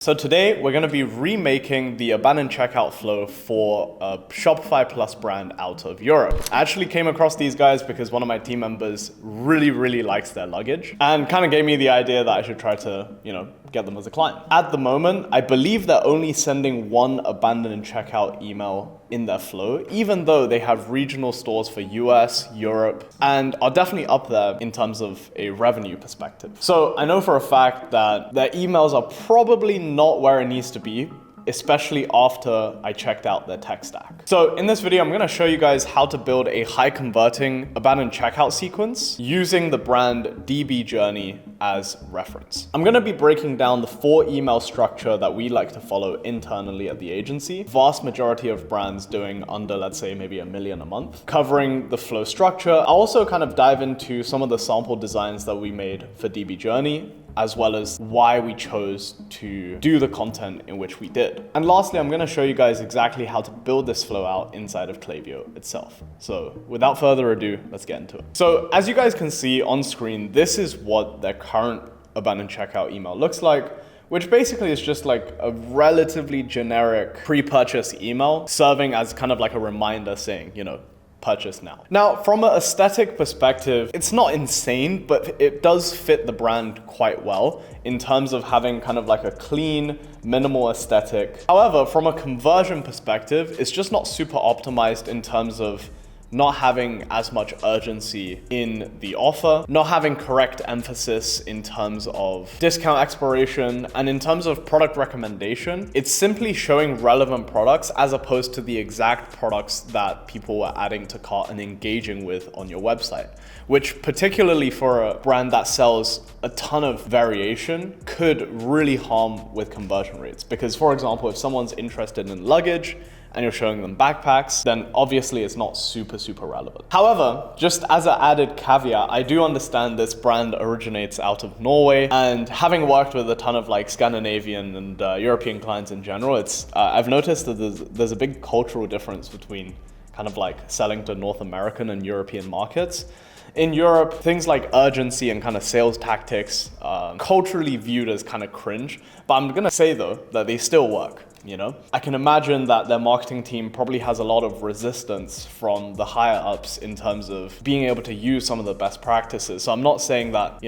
So today we're going to be remaking the abandoned checkout flow for a Shopify Plus brand out of Europe. I actually came across these guys because one of my team members really likes their luggage and kind of gave me the idea that I should try to, get them as a client. At the moment, I believe they're only sending one abandoned checkout email in their flow, even though they have regional stores for US, Europe, and are definitely up there in terms of a revenue perspective. So I know for a fact that their emails are probably not where it needs to be, especially after I checked out their tech stack. So in this video, I'm gonna show you guys how to build a high converting abandoned checkout sequence using the brand DB Journey as reference. I'm gonna be breaking down the 4 email structure that we like to follow internally at the agency. Vast majority of brands doing under, let's say, maybe $1 million a month, covering the flow structure. I'll also kind of dive into some of the sample designs that we made for DB Journey, as well as why we chose to do the content in which we did. And lastly, I'm gonna show you guys exactly how to build this flow out inside of Claviyo itself. So without further ado, let's get into it. So as you guys can see on screen, this is what their current abandoned checkout email looks like, which basically is just like a relatively generic pre-purchase email serving as kind of like a reminder saying, purchase now. Now, from an aesthetic perspective, it's not insane, but it does fit the brand quite well in terms of having kind of like a clean, minimal aesthetic. However, from a conversion perspective, it's just not super optimized in terms of not having as much urgency in the offer, not having correct emphasis in terms of discount expiration, and in terms of product recommendation, it's simply showing relevant products as opposed to the exact products that people were adding to cart and engaging with on your website, which particularly for a brand that sells a ton of variation could really harm with conversion rates. Because for example, if someone's interested in luggage, and you're showing them backpacks, then obviously it's not super relevant. However, just as an added caveat, I do understand this brand originates out of Norway, and having worked with a ton of like Scandinavian and European clients in general, I've noticed that there's a big cultural difference between kind of like selling to North American and European markets. In Europe, things like urgency and kind of sales tactics culturally viewed as kind of cringe, but I'm gonna say though that they still work. I can imagine that their marketing team probably has a lot of resistance from the higher ups in terms of being able to use some of the best practices. So I'm not saying that,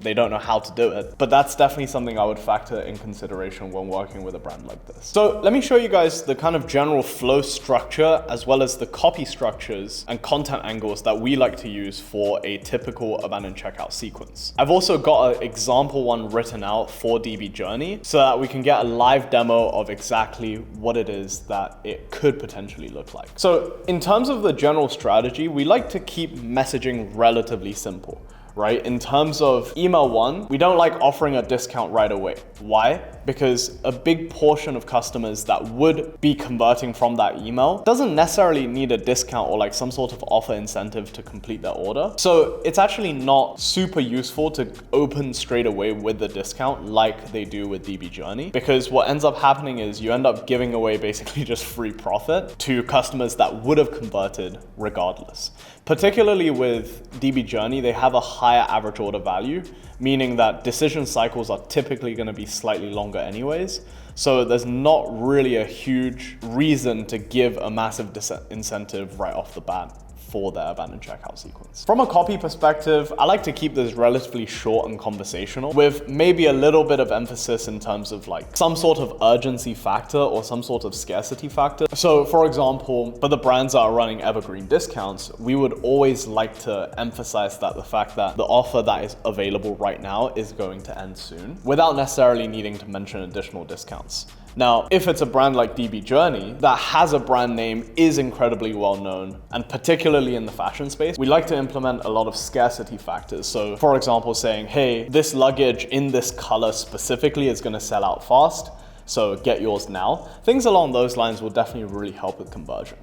they don't know how to do it, but that's definitely something I would factor in consideration when working with a brand like this. So let me show you guys the kind of general flow structure, as well as the copy structures and content angles that we like to use for a typical abandoned checkout sequence. I've also got an example one written out for DB Journey so that we can get a live demo of exactly what it is that it could potentially look like. So in terms of the general strategy, we like to keep messaging relatively simple, right? In terms of email 1, we don't like offering a discount right away. Why? Because a big portion of customers that would be converting from that email doesn't necessarily need a discount or like some sort of offer incentive to complete their order. So it's actually not super useful to open straight away with the discount like they do with DB Journey, because what ends up happening is you end up giving away basically just free profit to customers that would have converted regardless. Particularly with DB Journey, they have a higher average order value, meaning that decision cycles are typically going to be slightly longer anyways. So there's not really a huge reason to give a massive incentive right off the bat for their abandoned checkout sequence. From a copy perspective, I like to keep this relatively short and conversational, with maybe a little bit of emphasis in terms of like some sort of urgency factor or some sort of scarcity factor. So for example, for the brands that are running evergreen discounts, we would always like to emphasize that the fact that the offer that is available right now is going to end soon, without necessarily needing to mention additional discounts. Now, if it's a brand like DB Journey that has a brand name, is incredibly well known, and particularly in the fashion space, we like to implement a lot of scarcity factors. So for example, saying, hey, this luggage in this color specifically is gonna sell out fast, so get yours now. Things along those lines will definitely really help with conversion.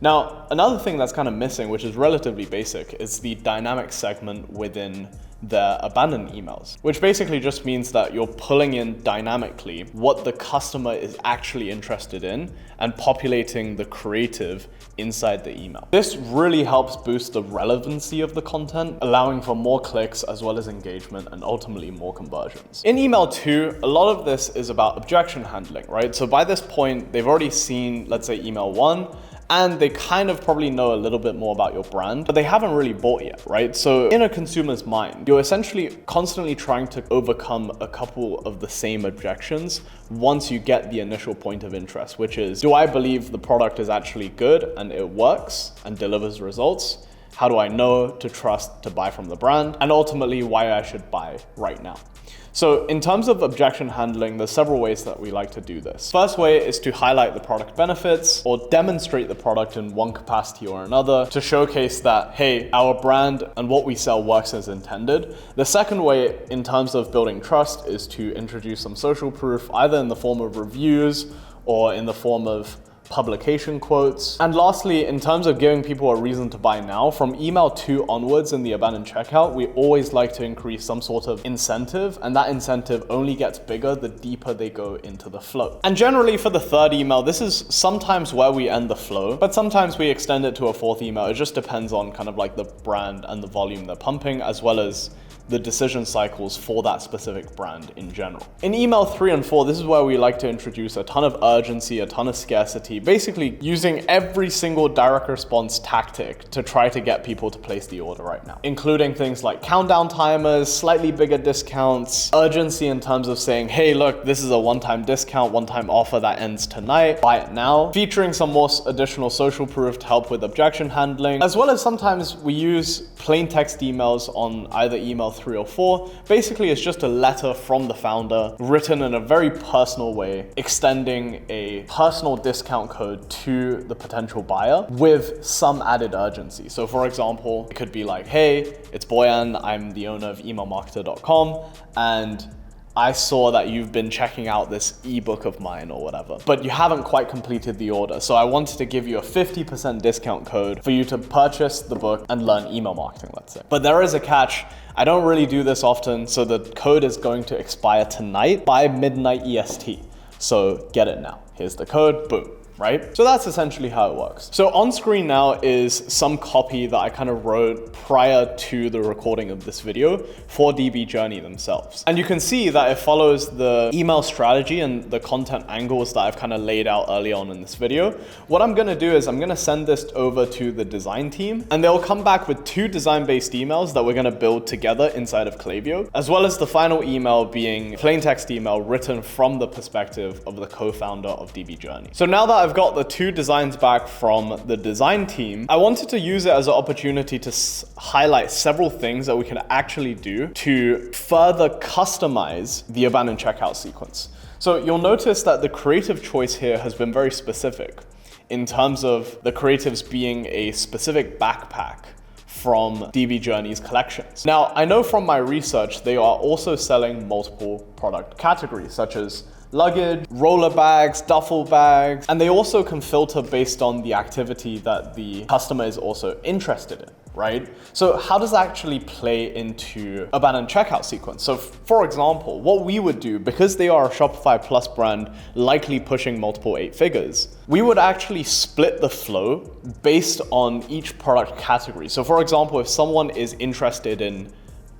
Now, another thing that's kind of missing, which is relatively basic, is the dynamic segment within their abandoned emails, which basically just means that you're pulling in dynamically what the customer is actually interested in and populating the creative inside the email. This really helps boost the relevancy of the content, allowing for more clicks as well as engagement and ultimately more conversions. In email 2, a lot of this is about objection handling, right? So by this point, they've already seen, let's say, email 1, and they kind of probably know a little bit more about your brand, but they haven't really bought yet, right? So in a consumer's mind, you're essentially constantly trying to overcome a couple of the same objections once you get the initial point of interest, which is, do I believe the product is actually good and it works and delivers results? How do I know to trust to buy from the brand? And ultimately, why I should buy right now. So in terms of objection handling, there's several ways that we like to do this. First way is to highlight the product benefits or demonstrate the product in one capacity or another to showcase that, hey, our brand and what we sell works as intended. The second way in terms of building trust is to introduce some social proof, either in the form of reviews or in the form of publication quotes. And lastly, in terms of giving people a reason to buy now, from email 2 onwards in the abandoned checkout, we always like to increase some sort of incentive, and that incentive only gets bigger the deeper they go into the flow. And generally for the third email, this is sometimes where we end the flow, but sometimes we extend it to a fourth email. It just depends on kind of like the brand and the volume they're pumping, as well as the decision cycles for that specific brand in general. In email 3 and 4, this is where we like to introduce a ton of urgency, a ton of scarcity, basically using every single direct response tactic to try to get people to place the order right now, including things like countdown timers, slightly bigger discounts, urgency in terms of saying, hey, look, this is a one-time discount, one-time offer that ends tonight, buy it now, featuring some more additional social proof to help with objection handling, as well as sometimes we use plain text emails on either email 3 or 4. Basically, it's just a letter from the founder written in a very personal way, extending a personal discount code to the potential buyer with some added urgency. So for example, it could be like, hey, it's Boyan, I'm the owner of emailmarketer.com, and I saw that you've been checking out this ebook of mine or whatever, but you haven't quite completed the order. So I wanted to give you a 50% discount code for you to purchase the book and learn email marketing, let's say. But there is a catch. I don't really do this often, so the code is going to expire tonight by midnight EST. So get it now. Here's the code, boom. Right? So that's essentially how it works. So on screen now is some copy that I kind of wrote prior to the recording of this video for DB Journey themselves. And you can see that it follows the email strategy and the content angles that I've kind of laid out early on in this video. What I'm going to do is I'm going to send this over to the design team, and they'll come back with 2 design-based emails that we're going to build together inside of Klaviyo, as well as the final email being plain text email written from the perspective of the co-founder of DB Journey. So now that I've got the 2 designs back from the design team, I wanted to use it as an opportunity to highlight several things that we can actually do to further customize the abandoned checkout sequence. So you'll notice that the creative choice here has been very specific in terms of the creatives being a specific backpack from DB Journey's collections. Now, I know from my research, they are also selling multiple product categories, such as luggage, roller bags, duffel bags, and they also can filter based on the activity that the customer is also interested in, right? So how does that actually play into abandoned checkout sequence? So for example, what we would do, because they are a Shopify Plus brand, likely pushing multiple 8 figures, we would actually split the flow based on each product category. So for example, if someone is interested in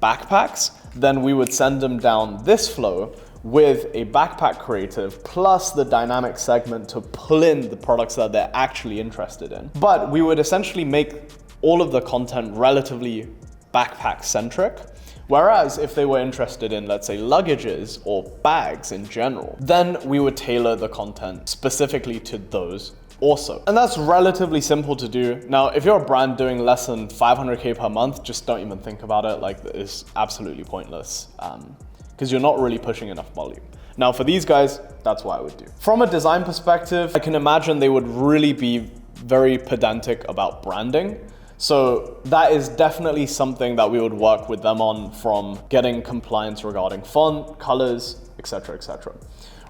backpacks, then we would send them down this flow with a backpack creative plus the dynamic segment to pull in the products that they're actually interested in. But we would essentially make all of the content relatively backpack centric. Whereas if they were interested in, let's say, luggages or bags in general, then we would tailor the content specifically to those also. And that's relatively simple to do. Now, if you're a brand doing less than 500K per month, just don't even think about it. Like, it's absolutely pointless. Because you're not really pushing enough volume. Now for these guys, that's what I would do. From a design perspective, I can imagine they would really be very pedantic about branding. So that is definitely something that we would work with them on, from getting compliance regarding font, colors, etc., etc.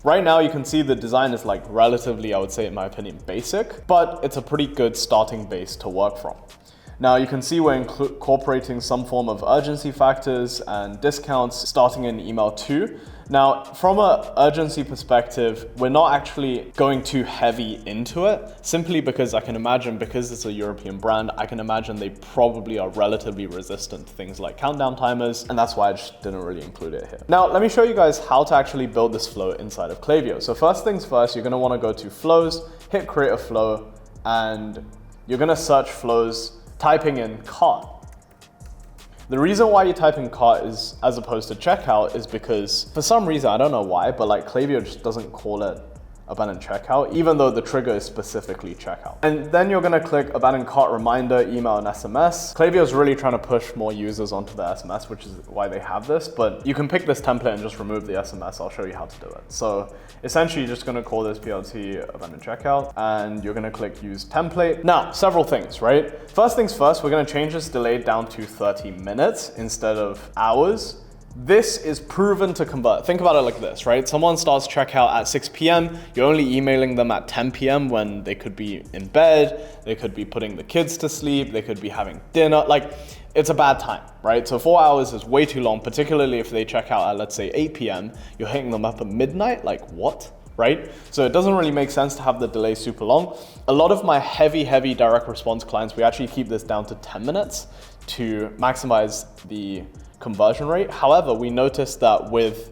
Right now you can see the design is like relatively, I would say in my opinion, basic, but it's a pretty good starting base to work from. Now you can see we're incorporating some form of urgency factors and discounts starting in email 2. Now, from an urgency perspective, we're not actually going too heavy into it, simply because I can imagine, because it's a European brand, I can imagine they probably are relatively resistant to things like countdown timers, and that's why I just didn't really include it here. Now, let me show you guys how to actually build this flow inside of Klaviyo. So first things first, you're gonna wanna go to flows, hit create a flow, and you're gonna search flows, typing in cart. The reason why you type in cart is, as opposed to checkout, is because for some reason, I don't know why, but like Klaviyo just doesn't call it abandoned checkout, even though the trigger is specifically checkout. And then you're gonna click abandoned cart reminder, email, and SMS. Klaviyo is really trying to push more users onto the SMS, which is why they have this, but you can pick this template and just remove the SMS. I'll show you how to do it. So essentially, you're just gonna call this PLT abandoned checkout, and you're gonna click use template. Now, several things, right? First things first, we're gonna change this delay down to 30 minutes instead of hours. This is proven to convert. Think about it like this, right? Someone starts checkout at 6 p.m. You're only emailing them at 10 p.m. when they could be in bed, they could be putting the kids to sleep, they could be having dinner. Like, it's a bad time, right? So 4 hours is way too long, particularly if they check out at, let's say, 8 p.m. You're hitting them up at midnight, like what? Right? So it doesn't really make sense to have the delay super long. A lot of my heavy direct response clients, we actually keep this down to 10 minutes to maximize the conversion rate. However, we noticed that with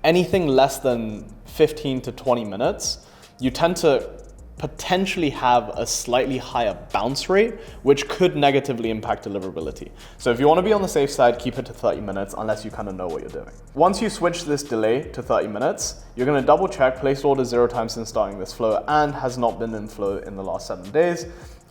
anything less than 15 to 20 minutes, you tend to potentially have a slightly higher bounce rate, which could negatively impact deliverability. So if you want to be on the safe side, keep it to 30 minutes unless you kind of know what you're doing. Once you switch this delay to 30 minutes, you're going to double check placed order 0 times since starting this flow and has not been in flow in the last 7 days.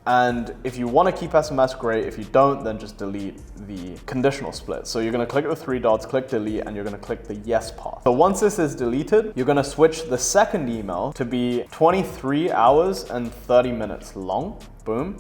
And if you want to keep SMS, great. If you don't, then just delete the conditional split. So you're going to click the 3 dots, click delete, and you're going to click the yes path. So once this is deleted, you're going to switch the second email to be 23 hours and 30 minutes long. Boom.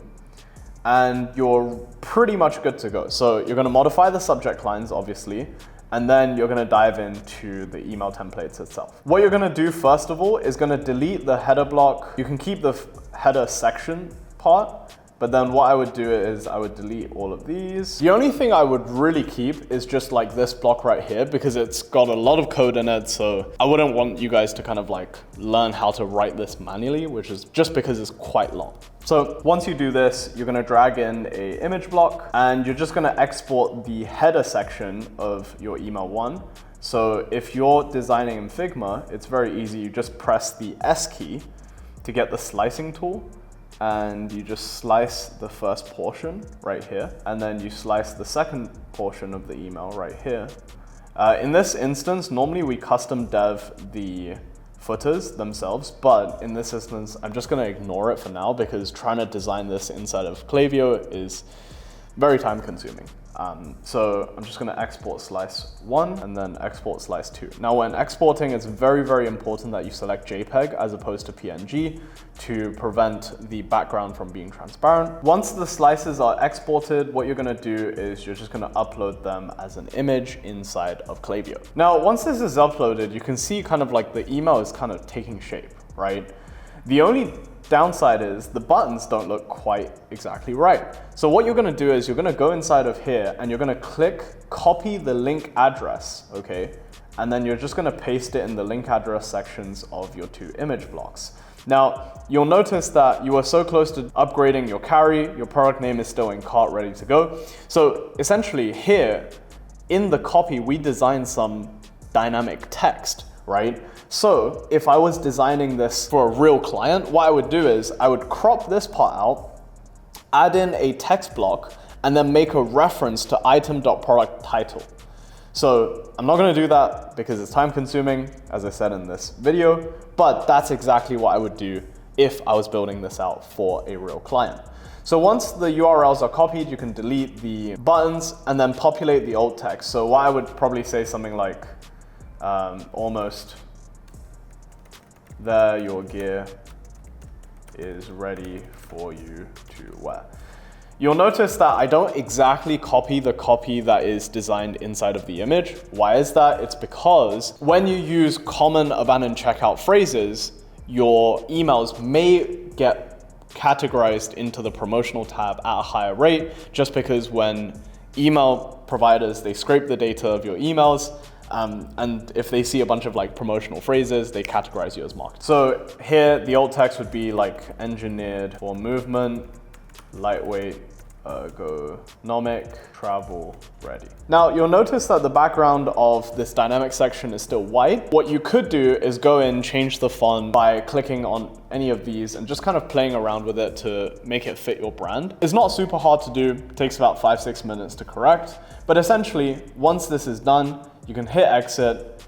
And you're pretty much good to go. So you're going to modify the subject lines, obviously, and then you're gonna dive into the email templates itself. What you're gonna do first of all is gonna delete the header block. You can keep the header section part, but then what I would do is I would delete all of these. The only thing I would really keep is just like this block right here, because it's got a lot of code in it, so I wouldn't want you guys to kind of like learn how to write this manually, which is just because it's quite long. So once you do this, you're gonna drag in a image block, and you're just gonna export the header section of your email 1. So if you're designing in Figma, it's very easy. You just press the S key to get the slicing tool, and you just slice the first portion right here, and then you slice the second portion of the email right here. In this instance, normally we custom dev the footers themselves, but in this instance, I'm just gonna ignore it for now because trying to design this inside of Klaviyo is very time consuming. So I'm just gonna export slice 1 and then export slice 2. Now when exporting, it's very, very important that you select JPEG as opposed to PNG to prevent the background from being transparent. Once the slices are exported, what you're gonna do is you're just gonna upload them as an image inside of Klaviyo. Now, once this is uploaded, you can see kind of like the email is kind of taking shape, right? The only downside is the buttons don't look quite exactly right. So what you're gonna do is you're gonna go inside of here and you're gonna click copy the link address, okay? And then you're just gonna paste it in the link address sections of your 2 image blocks. Now, you'll notice that you are so close to upgrading your carry, your product name is still in cart ready to go. So essentially here in the copy, we designed some dynamic text, right? So if I was designing this for a real client, what I would do is I would crop this part out, add in a text block, and then make a reference to item.product title. So I'm not gonna do that because it's time consuming, as I said in this video, but that's exactly what I would do if I was building this out for a real client. So once the URLs are copied, you can delete the buttons and then populate the alt text. So what I would probably say something like, almost there, your gear is ready for you to wear. You'll notice that I don't exactly copy the copy that is designed inside of the image. Why is that? It's because when you use common abandoned checkout phrases, your emails may get categorized into the promotional tab at a higher rate, just because when email providers, they scrape the data of your emails, and if they see a bunch of like promotional phrases, they categorize you as marketing. So here, the alt text would be like engineered for movement, lightweight, ergonomic, travel ready. Now you'll notice that the background of this dynamic section is still white. What you could do is go in, change the font by clicking on any of these and just kind of playing around with it to make it fit your brand. It's not super hard to do, it takes about 5-6 minutes to correct, but essentially once this is done, you can hit exit,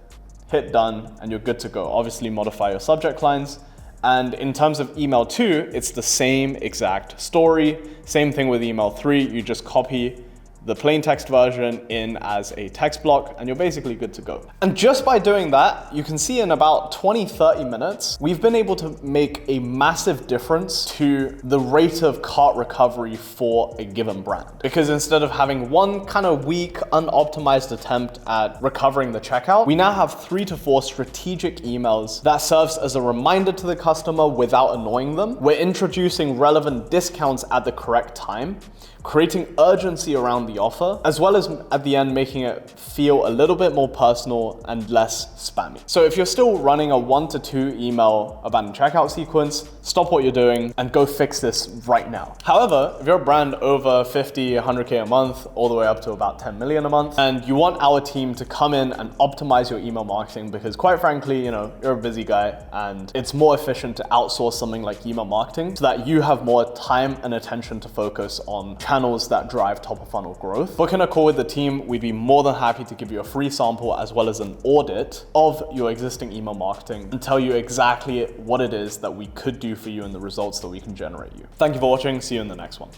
hit done, and you're good to go. Obviously modify your subject lines. And in terms of email 2, it's the same exact story. Same thing with email 3, you just copy the plain text version in as a text block, and you're basically good to go. And just by doing that, you can see in about 20-30 minutes, we've been able to make a massive difference to the rate of cart recovery for a given brand. Because instead of having one kind of weak, unoptimized attempt at recovering the checkout, we now have 3 to 4 strategic emails that serves as a reminder to the customer without annoying them. We're introducing relevant discounts at the correct time, creating urgency around the offer, as well as at the end making it feel a little bit more personal and less spammy. So if you're still running a 1 to 2 email abandoned checkout sequence, stop what you're doing and go fix this right now. However, if you're a brand over 50, 100K a month, all the way up to about 10 million a month, and you want our team to come in and optimize your email marketing, because quite frankly, you're a busy guy and it's more efficient to outsource something like email marketing so that you have more time and attention to focus on channels that drive top of funnel growth. Book in a call with the team. We'd be more than happy to give you a free sample as well as an audit of your existing email marketing and tell you exactly what it is that we could do for you and the results that we can generate you. Thank you for watching. See you in the next one.